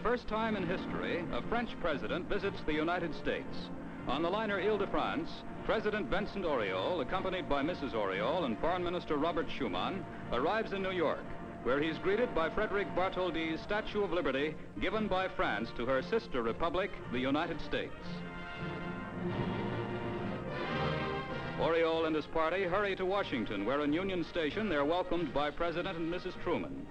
the first time in history, a French president visits the United States. On the liner Ile-de-France, President Vincent Auriol, accompanied by Mrs. Auriol and Foreign Minister Robert Schuman, arrives in New York, where he's greeted by Frederic Bartholdi's Statue of Liberty, given by France to her sister republic, the United States. Auriol and his party hurry to Washington, where in Union Station they're welcomed by President and Mrs. Truman.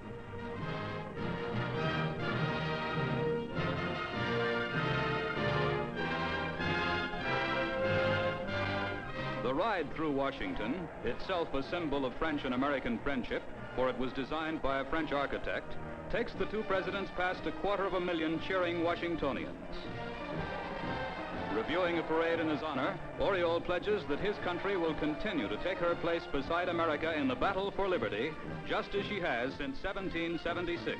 The ride through Washington, itself a symbol of French and American friendship, for it was designed by a French architect, takes the two presidents past 250,000 cheering Washingtonians. Reviewing a parade in his honor, Auriol pledges that his country will continue to take her place beside America in the battle for liberty, just as she has since 1776.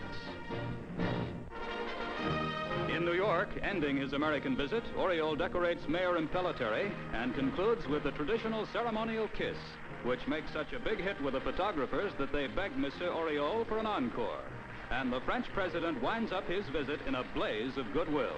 In New York, ending his American visit, Auriol decorates Mayor Impellitteri and concludes with the traditional ceremonial kiss, which makes such a big hit with the photographers that they beg Monsieur Auriol for an encore. And the French president winds up his visit in a blaze of goodwill.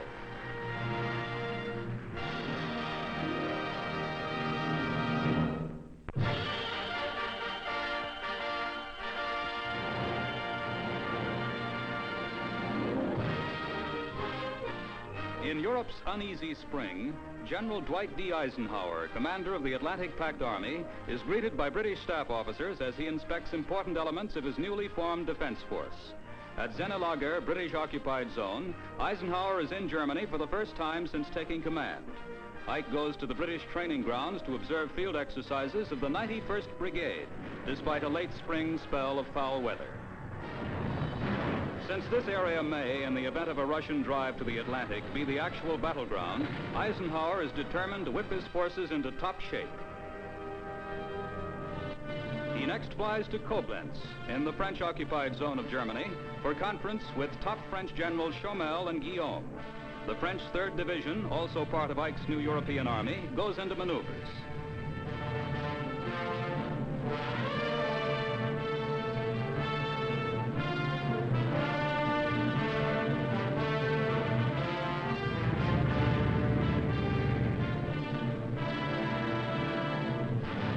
In Europe's uneasy spring, General Dwight D. Eisenhower, commander of the Atlantic-packed Army, is greeted by British staff officers as he inspects important elements of his newly formed defense force. At Zenelager, British-occupied zone, Eisenhower is in Germany for the first time since taking command. Ike goes to the British training grounds to observe field exercises of the 91st Brigade, despite a late spring spell of foul weather. Since this area may, in the event of a Russian drive to the Atlantic, be the actual battleground, Eisenhower is determined to whip his forces into top shape. He next flies to Koblenz, in the French-occupied zone of Germany, for conference with top French generals Chomel and Guillaume. The French 3rd Division, also part of Ike's new European army, goes into maneuvers.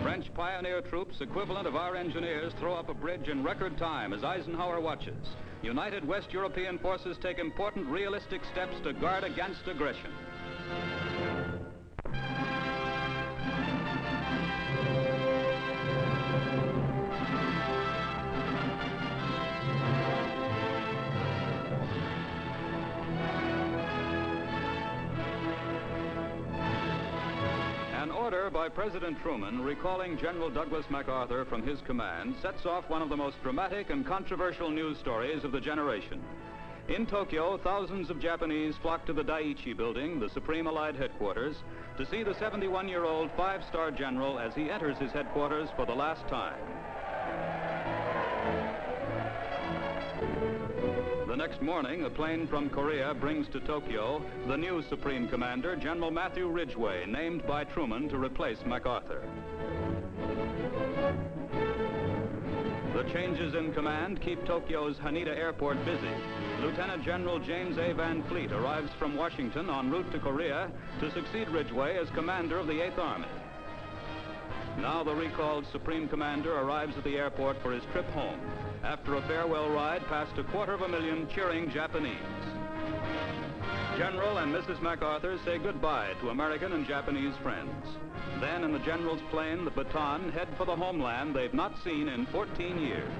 French pioneer troops, equivalent of our engineers, throw up a bridge in record time as Eisenhower watches. United West European forces take important realistic steps to guard against aggression. An order by President Truman recalling General Douglas MacArthur from his command sets off one of the most dramatic and controversial news stories of the generation. In Tokyo, thousands of Japanese flock to the Daiichi building, the Supreme Allied headquarters, to see the 71-year-old five-star general as he enters his headquarters for the last time. The next morning, a plane from Korea brings to Tokyo the new Supreme Commander, General Matthew Ridgway, named by Truman to replace MacArthur. The changes in command keep Tokyo's Haneda Airport busy. Lieutenant General James A. Van Fleet arrives from Washington en route to Korea to succeed Ridgway as commander of the 8th Army. Now the recalled Supreme Commander arrives at the airport for his trip home, after a farewell ride past 250,000 cheering Japanese. General and Mrs. MacArthur say goodbye to American and Japanese friends. Then, in the General's plane, the Baton, head for the homeland they've not seen in 14 years.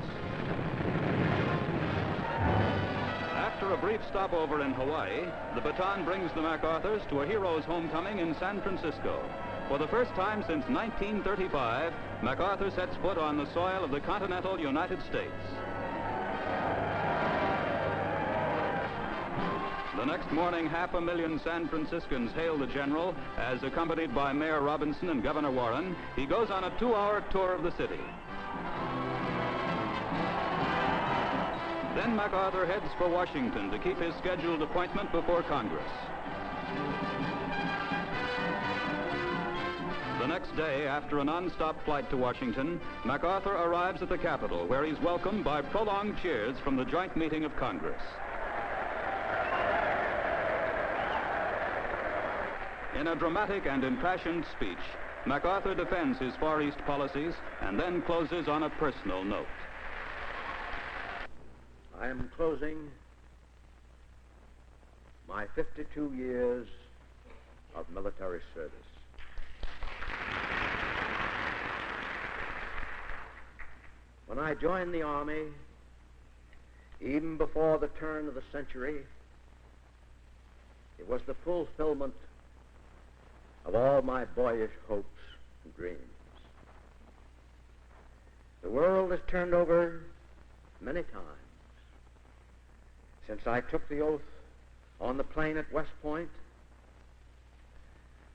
After a brief stopover in Hawaii, the Baton brings the MacArthurs to a hero's homecoming in San Francisco. For the first time since 1935, MacArthur sets foot on the soil of the continental United States. The next morning, 500,000 San Franciscans hail the general as, accompanied by Mayor Robinson and Governor Warren, he goes on a 2-hour tour of the city. Then MacArthur heads for Washington to keep his scheduled appointment before Congress. The next day, after a non-stop flight to Washington, MacArthur arrives at the Capitol, where he's welcomed by prolonged cheers from the joint meeting of Congress. In a dramatic and impassioned speech, MacArthur defends his Far East policies and then closes on a personal note. I am closing my 52 years of military service. When I joined the Army, even before the turn of the century, it was the fulfillment of all my boyish hopes and dreams. The world has turned over many times since I took the oath on the plain at West Point,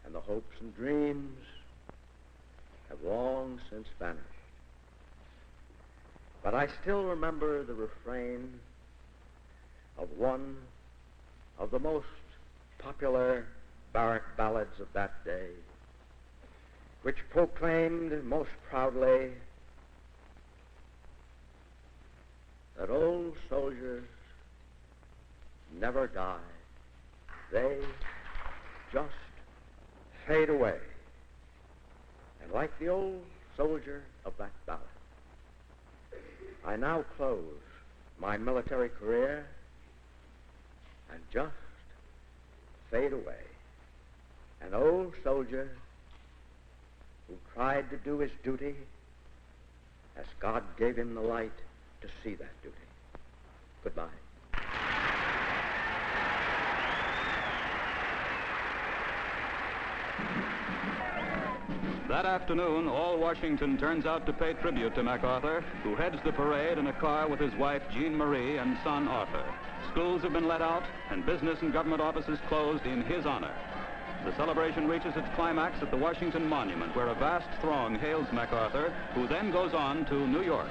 and the hopes and dreams have long since vanished. But I still remember the refrain of one of the most popular barrack ballads of that day, which proclaimed most proudly that old soldiers never die. They just fade away. And like the old soldier of that ballad, I now close my military career and just fade away. An old soldier who tried to do his duty as God gave him the light to see that duty. Goodbye. That afternoon, all Washington turns out to pay tribute to MacArthur, who heads the parade in a car with his wife, Jean Marie, and son, Arthur. Schools have been let out, and business and government offices closed in his honor. The celebration reaches its climax at the Washington Monument, where a vast throng hails MacArthur, who then goes on to New York.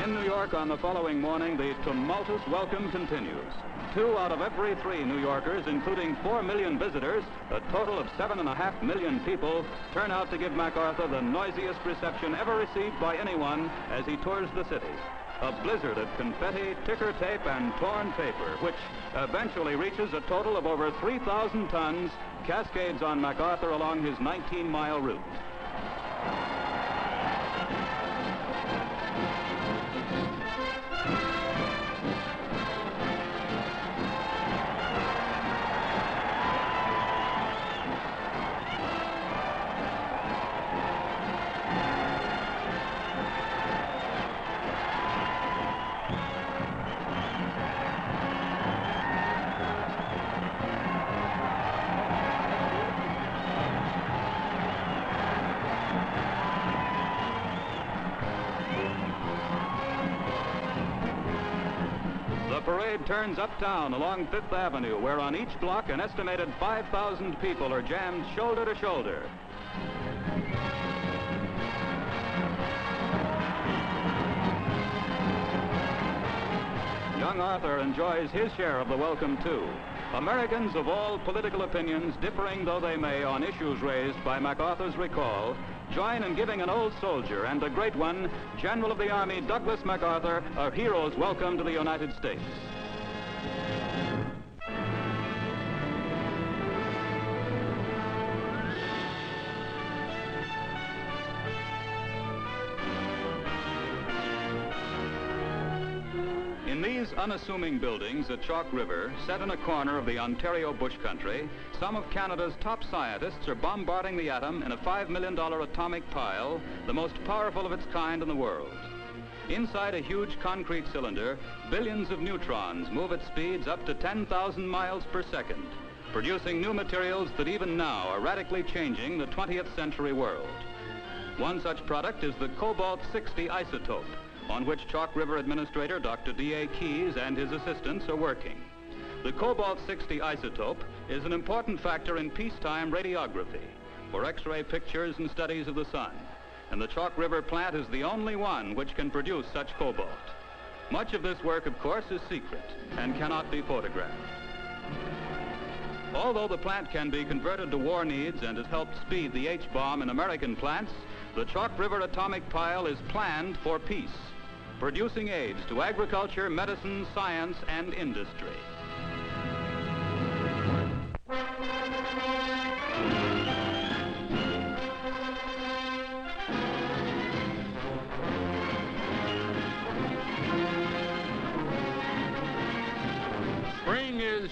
In New York on the following morning, the tumultuous welcome continues. 2 out of every 3 New Yorkers, including 4 million visitors, a total of 7.5 million people, turn out to give MacArthur the noisiest reception ever received by anyone as he tours the city. A blizzard of confetti, ticker tape, and torn paper, which eventually reaches a total of over 3,000 tons, cascades on MacArthur along his 19-mile route. The parade turns uptown along 5th Avenue, where on each block an estimated 5,000 people are jammed shoulder to shoulder. Young Arthur enjoys his share of the welcome, too. Americans of all political opinions, differing though they may on issues raised by MacArthur's recall, join in giving an old soldier and a great one, General of the Army Douglas MacArthur, a hero's welcome to the United States. In these unassuming buildings at Chalk River, set in a corner of the Ontario bush country, some of Canada's top scientists are bombarding the atom in a $5 million atomic pile, the most powerful of its kind in the world. Inside a huge concrete cylinder, billions of neutrons move at speeds up to 10,000 miles per second, producing new materials that even now are radically changing the 20th century world. One such product is the cobalt-60 isotope, on which Chalk River Administrator Dr. D.A. Keyes and his assistants are working. The cobalt-60 isotope is an important factor in peacetime radiography for X-ray pictures and studies of the sun, and the Chalk River plant is the only one which can produce such cobalt. Much of this work, of course, is secret and cannot be photographed. Although the plant can be converted to war needs and has helped speed the H-bomb in American plants, the Chalk River atomic pile is planned for peace, producing aids to agriculture, medicine, science, and industry.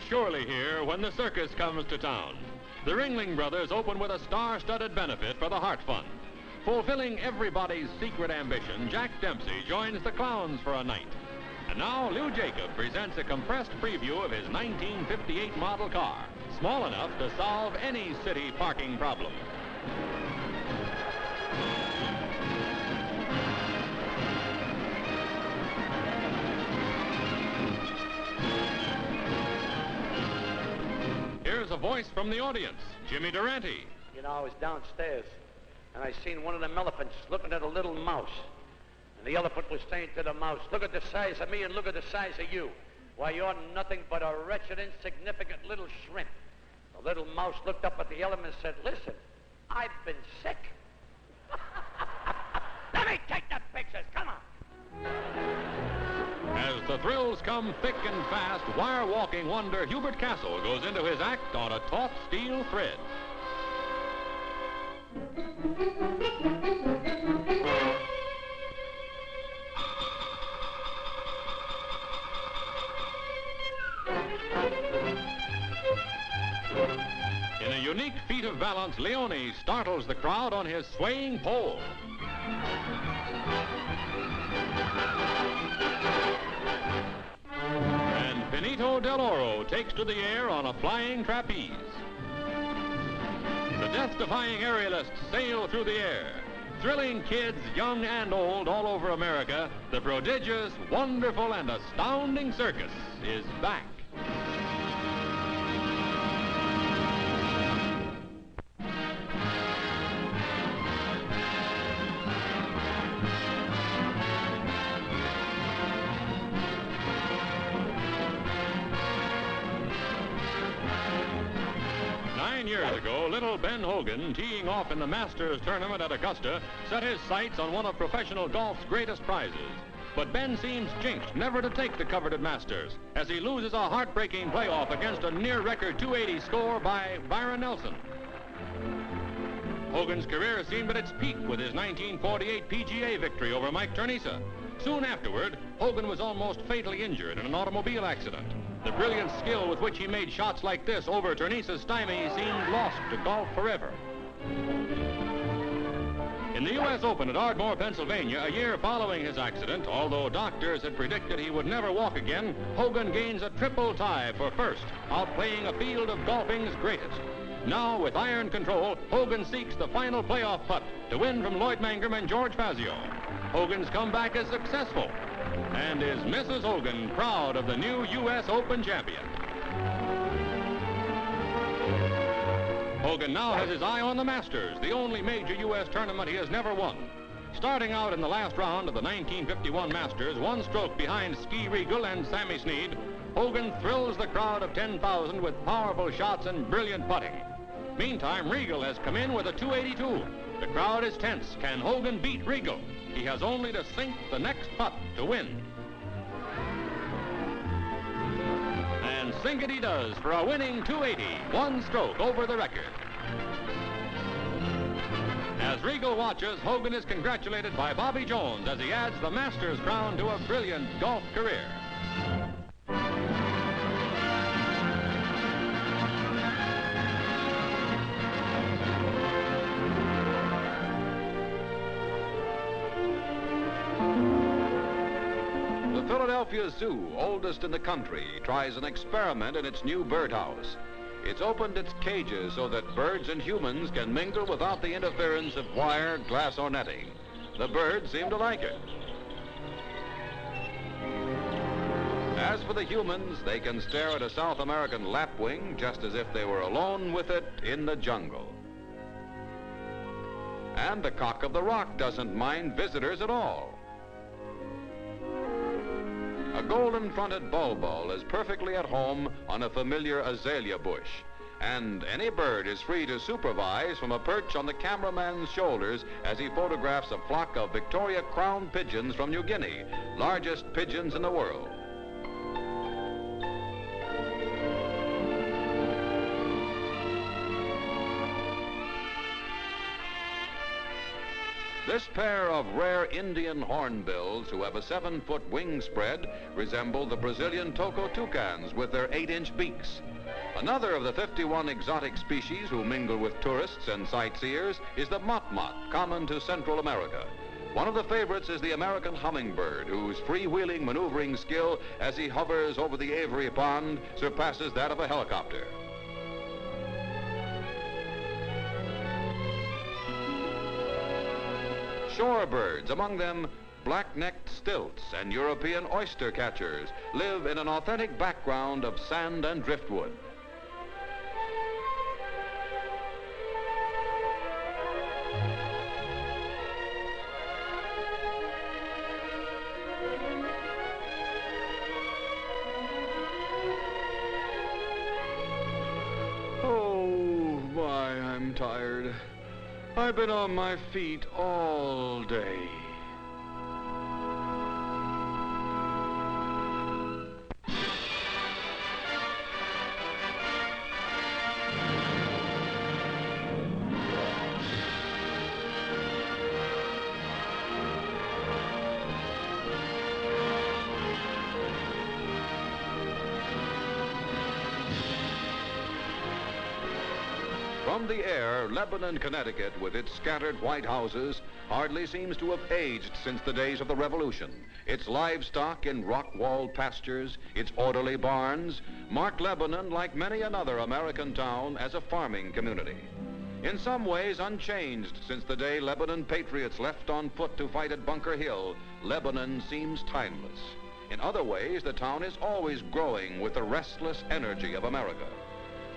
surely here when the circus comes to town. The Ringling Brothers open with a star-studded benefit for the Heart Fund. Fulfilling everybody's secret ambition, Jack Dempsey joins the clowns for a night. And now Lou Jacob presents a compressed preview of his 1958 model car, small enough to solve any city parking problem. Here's a voice from the audience, Jimmy Durante. You know, I was downstairs, and I seen one of them elephants looking at a little mouse. And the elephant was saying to the mouse, look at the size of me and look at the size of you. Why, you're nothing but a wretched, insignificant little shrimp. The little mouse looked up at the elephant and said, listen, I've been sick. Let me take the pictures, come on. As the thrills come thick and fast, wire-walking wonder Hubert Castle goes into his act on a taut steel thread. In a unique feat of balance, Leone startles the crowd on his swaying pole. And Benito Del Oro takes to the air on a flying trapeze. The death-defying aerialists sail through the air. Thrilling kids, young and old, all over America, the prodigious, wonderful, and astounding circus is back. Years ago, little Ben Hogan, teeing off in the Masters tournament at Augusta, set his sights on one of professional golf's greatest prizes. But Ben seems jinxed never to take the coveted Masters, as he loses a heartbreaking playoff against a near-record 280 score by Byron Nelson. Hogan's career seemed at its peak with his 1948 PGA victory over Mike Ternisa. Soon afterward, Hogan was almost fatally injured in an automobile accident. The brilliant skill with which he made shots like this over Ternisa's stymie seemed lost to golf forever. In the U.S. Open at Ardmore, Pennsylvania, a year following his accident, although doctors had predicted he would never walk again, Hogan gains a triple tie for first, outplaying a field of golfing's greatest. Now, with iron control, Hogan seeks the final playoff putt to win from Lloyd Mangum and George Fazio. Hogan's comeback is successful. And is Mrs. Hogan proud of the new U.S. Open champion? Hogan now has his eye on the Masters, the only major U.S. tournament he has never won. Starting out in the last round of the 1951 Masters, one stroke behind Ski Regal and Sammy Snead, Hogan thrills the crowd of 10,000 with powerful shots and brilliant putting. Meantime, Regal has come in with a 282. The crowd is tense. Can Hogan beat Regal? He has only to sink the next putt to win. And sink it he does for a winning 280, one stroke over the record. As Regal watches, Hogan is congratulated by Bobby Jones as he adds the Masters crown to a brilliant golf career. Philadelphia Zoo, oldest in the country, tries an experiment in its new birdhouse. It's opened its cages so that birds and humans can mingle without the interference of wire, glass, or netting. The birds seem to like it. As for the humans, they can stare at a South American lapwing just as if they were alone with it in the jungle. And the cock of the rock doesn't mind visitors at all. A golden-fronted bulbul is perfectly at home on a familiar azalea bush, and any bird is free to supervise from a perch on the cameraman's shoulders as he photographs a flock of Victoria crown pigeons from New Guinea, largest pigeons in the world. This pair of rare Indian hornbills who have a 7-foot wing spread resemble the Brazilian toco toucans with their 8-inch beaks. Another of the 51 exotic species who mingle with tourists and sightseers is the motmot, common to Central America. One of the favorites is the American hummingbird, whose freewheeling maneuvering skill as he hovers over the Avery Pond surpasses that of a helicopter. Shorebirds, among them black-necked stilts and European oyster catchers, live in an authentic background of sand and driftwood. Oh, my, I'm tired. I've been on my feet all day. From the air, Lebanon, Connecticut, with its scattered white houses, hardly seems to have aged since the days of the Revolution. Its livestock in rock-walled pastures, its orderly barns, mark Lebanon, like many another American town, as a farming community. In some ways unchanged since the day Lebanon patriots left on foot to fight at Bunker Hill, Lebanon seems timeless. In other ways, the town is always growing with the restless energy of America.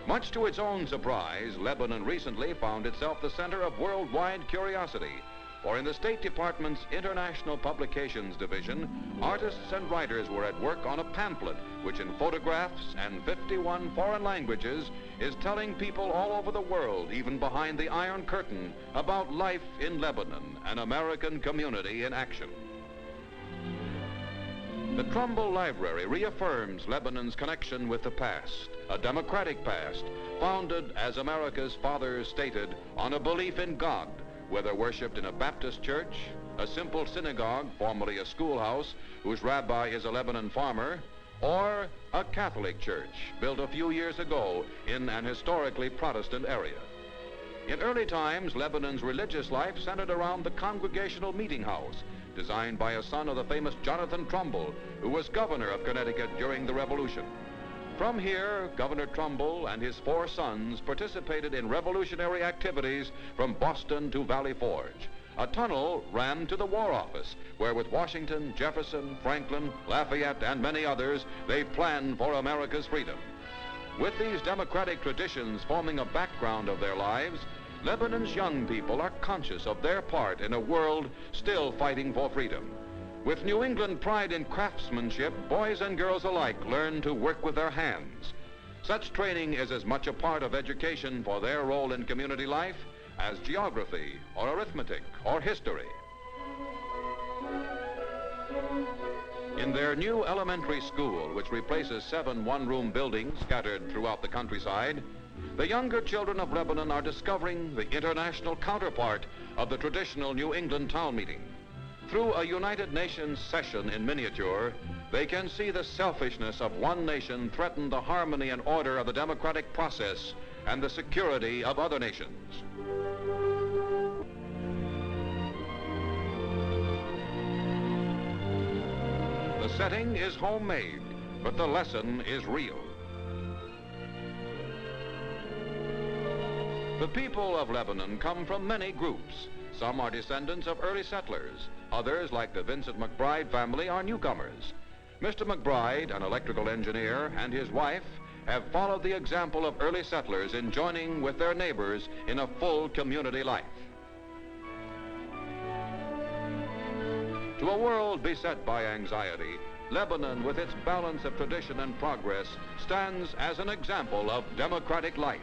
Much to its own surprise, Lebanon recently found itself the center of worldwide curiosity. For in the State Department's International Publications Division, artists and writers were at work on a pamphlet which in photographs and 51 foreign languages is telling people all over the world, even behind the Iron Curtain, about life in Lebanon, an American community in action. The Trumbull Library reaffirms Lebanon's connection with the past, a democratic past, founded, as America's fathers stated, on a belief in God, whether worshipped in a Baptist church, a simple synagogue, formerly a schoolhouse, whose rabbi is a Lebanon farmer, or a Catholic church built a few years ago in an historically Protestant area. In early times, Lebanon's religious life centered around the Congregational Meeting House, designed by a son of the famous Jonathan Trumbull, who was governor of Connecticut during the Revolution. From here, Governor Trumbull and his 4 sons participated in revolutionary activities from Boston to Valley Forge. A tunnel ran to the War Office, where with Washington, Jefferson, Franklin, Lafayette, and many others, they planned for America's freedom. With these democratic traditions forming a background of their lives, Lebanon's young people are conscious of their part in a world still fighting for freedom. With New England pride in craftsmanship, boys and girls alike learn to work with their hands. Such training is as much a part of education for their role in community life as geography or arithmetic or history. In their new elementary school, which replaces 7 one-room buildings scattered throughout the countryside, the younger children of Lebanon are discovering the international counterpart of the traditional New England town meeting. Through a United Nations session in miniature, they can see the selfishness of one nation threaten the harmony and order of the democratic process and the security of other nations. The setting is homemade, but the lesson is real. The people of Lebanon come from many groups. Some are descendants of early settlers. Others, like the Vincent McBride family, are newcomers. Mr. McBride, an electrical engineer, and his wife have followed the example of early settlers in joining with their neighbors in a full community life. To a world beset by anxiety, Lebanon, with its balance of tradition and progress, stands as an example of democratic life.